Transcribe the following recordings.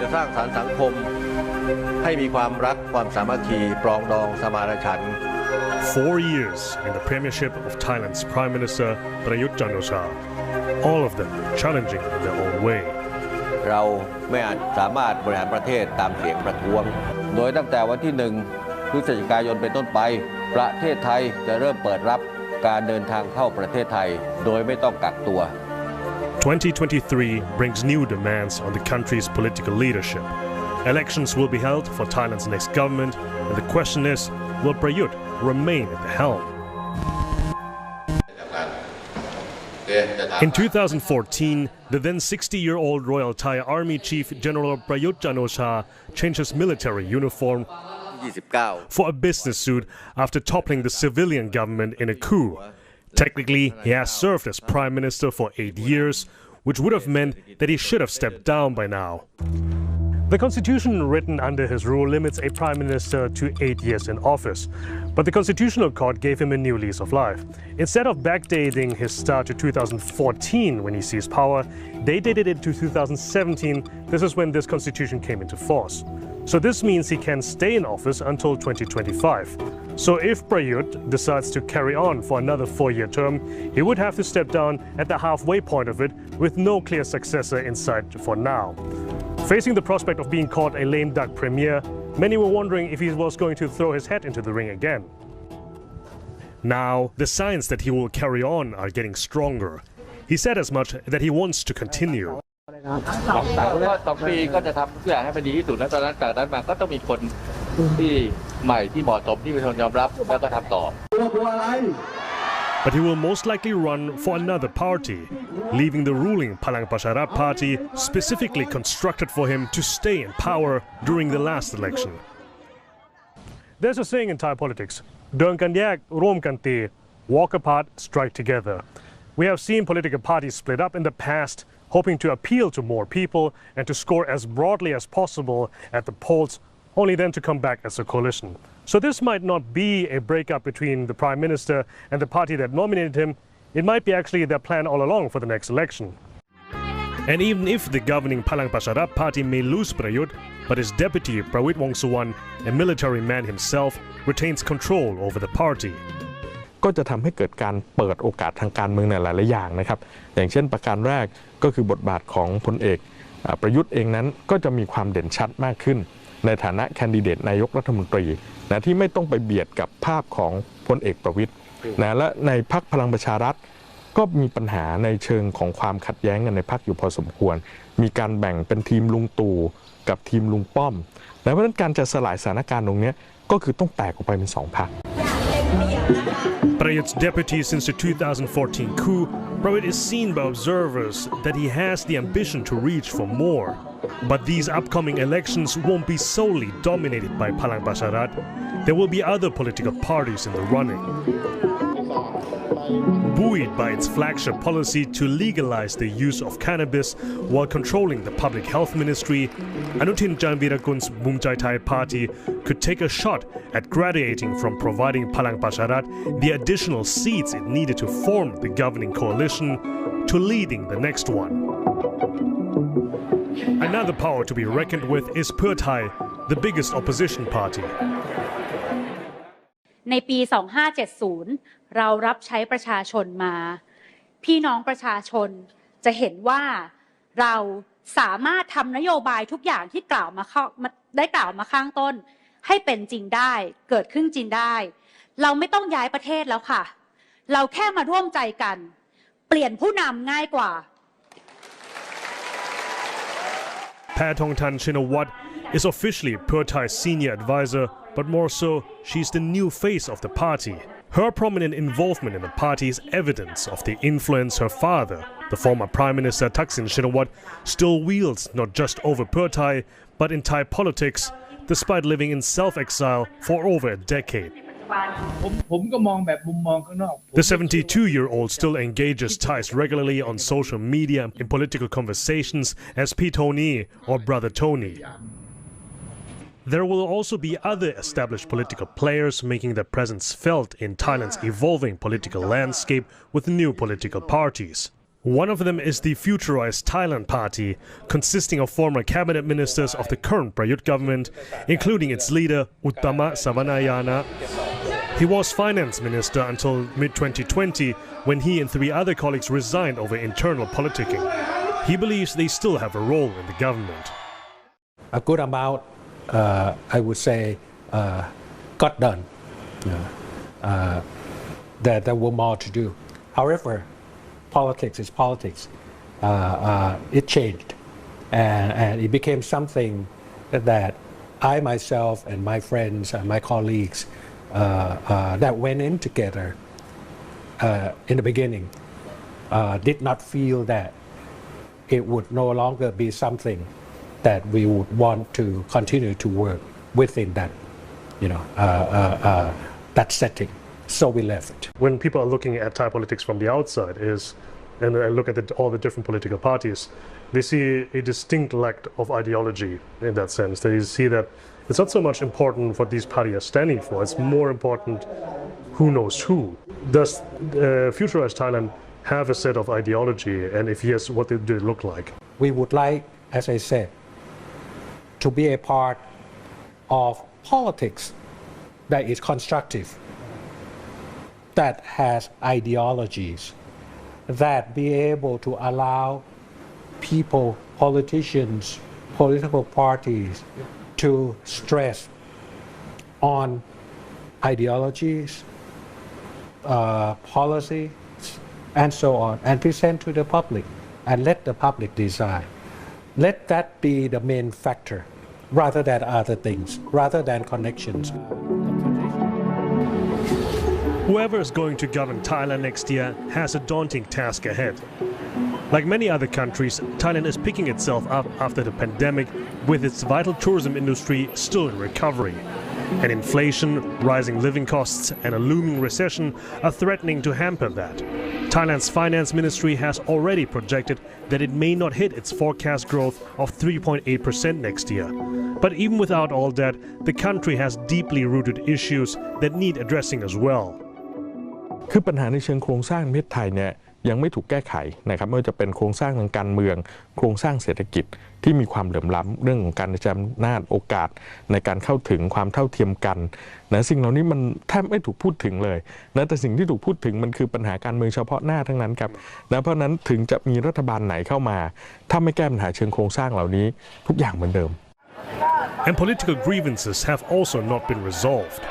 จะสร้างสรรค์สังคมให้มีความรักความสามัคคีปรองดองสมานฉันท์ 4 years in the premiership of Thailand's Prime Minister Prayut Chan-ocha, all of them challenging in their own way. เราไม่อาจสามารถบริหารประเทศตามเสียงประท้วงโดยตั้งแต่วันที่1 พฤศจิกายนเป็นต้นไปประเทศไทยจะเริ่มเปิดรับการเดินทางเข้าประเทศไทยโดยไม่ต้องกักตัว 2023 brings new demands on the country's political leadership. Elections will be held for Thailand's next government, and the question is, will Prayut remain at the helm? In 2014, the then 60-year-old Royal Thai Army Chief General Prayut Chan-ocha changed his military uniform for a business suit after toppling the civilian government in a coup. Technically, he has served as Prime Minister for 8 years, which would have meant that he should have stepped down by now. The constitution written under his rule limits a prime minister to 8 years in office, but the Constitutional Court gave him a new lease of life. Instead of backdating his start to 2014 when he seized power, they dated it to 2017. This is when this constitution came into force. So this means he can stay in office until 2025. So if Prayut decides to carry on for another 4-year term, he would have to step down at the halfway point of it with no clear successor in sight for now. Facing the prospect of being called a lame duck premier, many were wondering if he was going to throw his head into the ring again. Now, the signs that he will carry on are getting stronger. He said as much that he wants to continue. 2 ปีก็จะทำทุกอย่างให้มันดีที่สุดแล้วตอนนั้นจากนั้นมาก็ต้องมีคนที่ใหม่ที่เหมาะสมที่เป็นคนยอมรับแล้วก็ทำต่อ But he will most likely run for another party, leaving the ruling Palang Pracharat party specifically constructed for him to stay in power during the last election. There's a saying in Thai politics, เดินกันแยกร่วมกันตี walk apart, strike together. We have seen political parties split up in the past, hoping to appeal to more people and to score as broadly as possible at the polls, only then to come back as a coalition. So this might not be a breakup between the Prime Minister and the party that nominated him. It might be actually their plan all along for the next election. And even if the governing Palang Pracharat party may lose Prayut, but his deputy Prawit Wongsuwan, a military man himself, retains control over the party. ก็จะทำให้เกิดการเปิดโอกาสทางการเมืองในหลายๆอย่างนะครับอย่างเช่นประการแรกก็คือบทบาทของพลเอกประยุทธ์เองนั้นก็จะมีความเด่นชัดมากขึ้นในฐานะแคนดิเดตนายกรัฐมนตรีนะที่ไม่ต้องไปเบียดกับภาพของพลเอกประวิตรนะและในพรรคพลังประชารัฐก็มีปัญหาในเชิงของความขัดแย้งกันในพรรคอยู่พอสมควรมีการแบ่งเป็นทีมลุงตู่กับทีมลุงป้อมและเพราะฉะนั้นการจะสลายสถานการณ์ตรงนี้ก็คือต้องแตกออกไปเป็น2 พรรค Prayut's deputy since the 2014 coup, Prayut is seen by observers that he has the ambition to reach for more. But these upcoming elections won't be solely dominated by Palang Pracharat. There will be other political parties in the running. Buoyed by its flagship policy to legalize the use of cannabis while controlling the public health ministry, Anutin Janviragun's Bumjai Thai party could take a shot at graduating from providing Palang Pracharat the additional seats it needed to form the governing coalition to leading the next one. Another power to be reckoned with is Pheu Thai, the biggest opposition party. ในปี 2570 เรารับใช้ประชาชนมาพี่น้องประชาชนจะเห็นว่าเราสามารถทำนโยบายทุกอย่างที่ได้กล่าวมาข้างต้นให้เป็นจริงได้เกิดขึ้นจริงได้เราไม่ต้องย้ายประเทศแล้วค่ะเราแค่มาร่วมใจกันเปลี่ยนผู้นำง่ายกว่า Paetongtarn Shinawat is officially Pheu Thai's senior advisor, but more so, she's the new face of the party. Her prominent involvement in the party is evidence of the influence her father, the former Prime Minister Thaksin Shinawat, still wields not just over Pheu Thai, but in Thai politics, despite living in self-exile for over a decade. The 72-year-old still engages Thais regularly on social media in political conversations as P. Tony or Brother Tony. There will also be other established political players making their presence felt in Thailand's evolving political landscape with new political parties. One of them is the Futurized Thailand Party, consisting of former cabinet ministers of the current Prayut government, including its leader Uttama Savanayana. He was finance minister until mid-2020, when he and 3 other colleagues resigned over internal politicking. He believes they still have a role in the government. A good amount, I would say, got done. There were more to do. However, politics is politics. It changed, and it became something that I myself and my friends and my colleagues that went in together in the beginning did not feel that it would no longer be something that we would want to continue to work within that, that setting. So we left. When people are looking at Thai politics from the outside, and look at all the different political parties, they see a distinct lack of ideology in that sense. They see that it's not so much important what these parties are standing for, it's more important who knows who. Does Futurized Thailand have a set of ideology, and if yes, what did it look like? We would like, as I said, to be a part of politics that is constructive, that has ideologies, that be able to allow people, politicians, political parties to stress on ideologies, policy, and so on, and present to the public, and let the public decide. Let that be the main factor, rather than other things, rather than connections. Whoever is going to govern Thailand next year has a daunting task ahead. Like many other countries, Thailand is picking itself up after the pandemic, with its vital tourism industry still in recovery. And inflation, rising living costs, and a looming recession are threatening to hamper that. Thailand's finance ministry has already projected that it may not hit its forecast growth of 3.8% next year. But even without all that, the country has deeply rooted issues that need addressing as well. คือปัญหาในเชิงโครงสร้างประเทศไทยเนี่ยยังไม่ถูกแก้ไขนะครับไม่ว่าจะเป็นโครงสร้างทางการเมืองโครงสร้างเศรษฐกิจที่มีความเหลื่อมล้ำเรื่องของการกระจายอำนาจโอกาสในการเข้าถึงความเท่าเทียมกันนะสิ่งเหล่านี้มันแทบไม่ถูกพูดถึงเลยนะแต่สิ่งที่ถูกพูดถึงมันคือปัญหาการเมืองเฉพาะหน้าทั้งนั้นครับนะเพราะนั้นถึงจะมีรัฐบาลไหนเข้ามาถ้าไม่แก้ปัญหาเชิงโครงสร้างเหล่านี้ทุกอย่างเหมือนเดิม And political grievances have also not been resolved.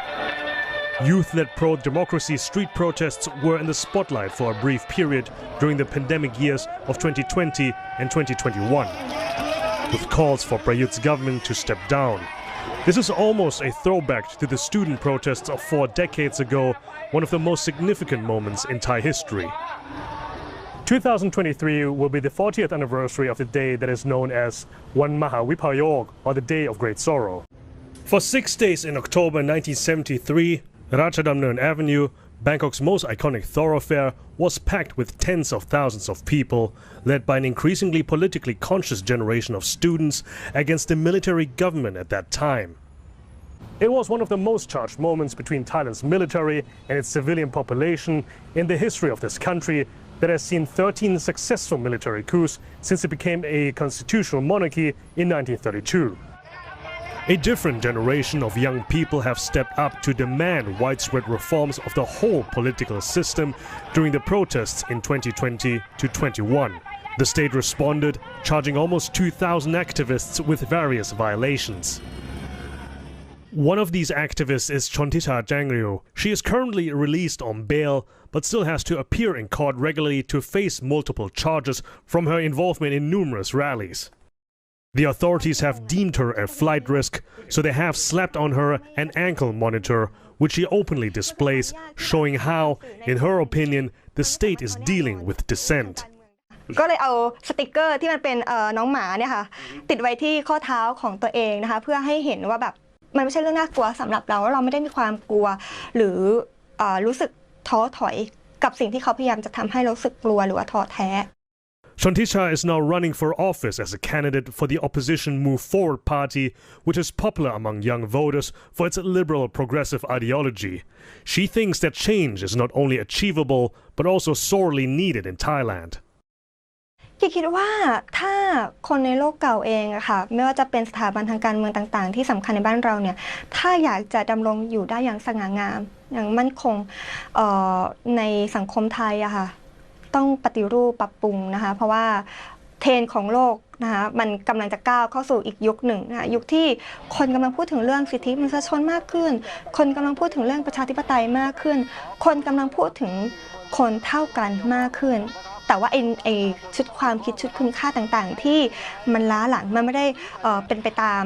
Youth-led pro-democracy street protests were in the spotlight for a brief period during the pandemic years of 2020 and 2021, with calls for Prayut's government to step down. This is almost a throwback to the student protests of 4 decades ago, one of the most significant moments in Thai history. 2023 will be the 40th anniversary of the day that is known as Wan Mahawipayok, or the Day of Great Sorrow. For 6 days in October 1973, Ratchadamnern Avenue, Bangkok's most iconic thoroughfare, was packed with tens of thousands of people, led by an increasingly politically conscious generation of students against the military government at that time. It was one of the most charged moments between Thailand's military and its civilian population in the history of this country that has seen 13 successful military coups since it became a constitutional monarchy in 1932. A different generation of young people have stepped up to demand widespread reforms of the whole political system during the protests in 2020 to 21. The state responded, charging almost 2,000 activists with various violations. One of these activists is Chonticha Jangriu. She is currently released on bail, but still has to appear in court regularly to face multiple charges from her involvement in numerous rallies. The authorities have deemed her a flight risk, so they have slapped on her an ankle monitor, which she openly displays, showing how, in her opinion, the state is dealing with dissent. ก็เลยเอาสติกเกอร์ที่มันเป็นน้องหมาเนี่ยค่ะติดไว้ที่ข้อเท้าของตัวเองนะคะเพื่อให้เห็นว่าแบบมันไม่ใช่เรื่องน่ากลัวสำหรับเราเราไม่ได้มีความกลัวหรือรู้สึกท้อถอยกับสิ่งที่เขาพยายามจะทำให้รู้สึกกลัวหรือว่าท้อแท้ Chonticha is now running for office as a candidate for the opposition Move Forward party, which is popular among young voters for its liberal progressive ideology. She thinks that change is not only achievable, but also sorely needed in Thailand. คิดว่าถ้าคนในโลกเก่าเองอะค่ะไม่ว่าจะเป็นสถาบันทางการเมืองต่างๆที่สำคัญในบ้านเราเนี่ยถ้าอยากจะดำรงอยู่ได้อย่างสง่างามอย่างมั่นคงในสังคมไทยอะค่ะต้องปฏิรูปปรับปรุงนะคะเพราะว่าเทรนด์ของโลกนะคะมันกำลังจะก้าวเข้าสู่อีกยุคหนึ่งนะคะยุคที่คนกำลังพูดถึงเรื่องสิทธิมนุษยชนมากขึ้นคนกำลังพูดถึงเรื่องประชาธิปไตยมากขึ้นคนกำลังพูดถึงคนเท่ากันมากขึ้นแต่ว่าไอชุดความคิดชุดคุณค่าต่างๆที่มันล้าหลังมันไม่ได้เป็นไปตาม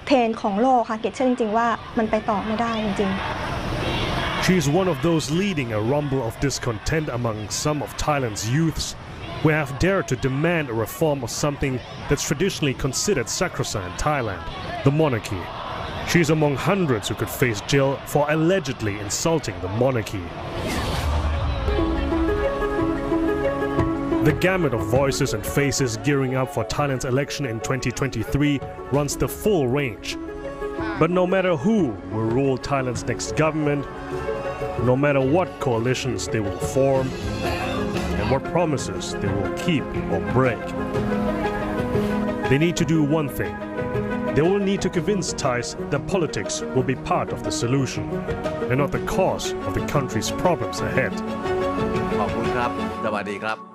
เทรนด์ของโลกค่ะเกดเชื่อจริงๆว่ามันไปต่อไม่ได้จริงๆ She is one of those leading a rumble of discontent among some of Thailand's youths who have dared to demand a reform of something that's traditionally considered sacrosanct in Thailand, the monarchy. She is among hundreds who could face jail for allegedly insulting the monarchy. The gamut of voices and faces gearing up for Thailand's election in 2023 runs the full range. But no matter who will rule Thailand's next government, no matter what coalitions they will form, and what promises they will keep or break, they need to do one thing. They will need to convince Thais that politics will be part of the solution and not the cause of the country's problems ahead. ขอบคุณครับ สวัสดีครับ